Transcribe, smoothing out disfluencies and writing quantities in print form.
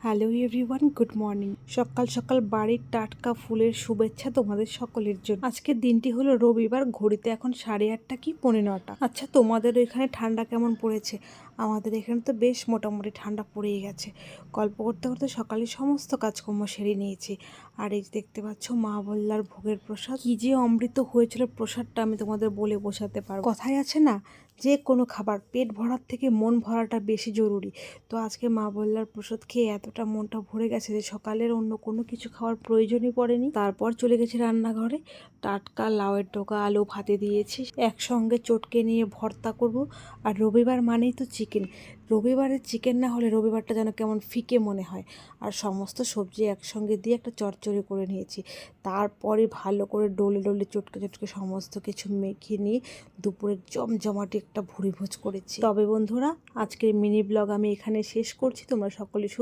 Hello everyone, good morning. সকাল সকাল বাড়ির টাটকা ফুলের শুভেচ্ছা তোমাদের সকলের জন্য। আজকের দিনটি হলো রবিবার, ঘড়িতে এখন 8:30 কি 9:45। আচ্ছা, তোমাদের এখানে ঠান্ডা কেমন পড়েছে? আমাদের এখানে তো বেশ মোটামুটি ঠান্ডা পড়েই গেছে। গল্প করতে করতে সকালে সমস্ত কাজকর্ম সেরে নিয়েছি। আর এই দেখতে পাচ্ছ মা বললার ভোগের প্রসাদ, কি যে অমৃত হয়েছিল প্রসাদটা, আমি তোমাদের বলে বোঝাতে পারবো। কথাই আছে না, যে কোনো খাবার পেট ভরার থেকে মন ভরাটা বেশি জরুরি। তো আজকে মা বললার প্রসাদ খেয়ে এতটা মনটা ভরে গেছে যে সকালের অন্য কোনো কিছু খাওয়ার প্রয়োজনই পড়েনি। তারপর চলে গেছি রান্নাঘরে। টাটকা লাউয়ের ডোকা আলু ভাতে দিয়েছি, একসঙ্গে চটকে নিয়ে ভর্তা করব। আর রবিবার মানেই তো চিকেন। রবিবারে চিকেন না হলে রবিবারটা যেন কেমন ফিকে মনে হয়। আর সমস্ত সবজি একসঙ্গে দিয়ে একটা চচ্চড়ি করে নিয়েছি। তারপরে ভালো করে ডলে ডলে চটকে চটকে সমস্ত কিছু মেখে নিয়ে দুপুরের জমজমাটি একটা ভুরিভোজ করেছি। তবে বন্ধুরা, আজকের মিনি ব্লগ আমি এখানে শেষ করছি। তোমরা সকলে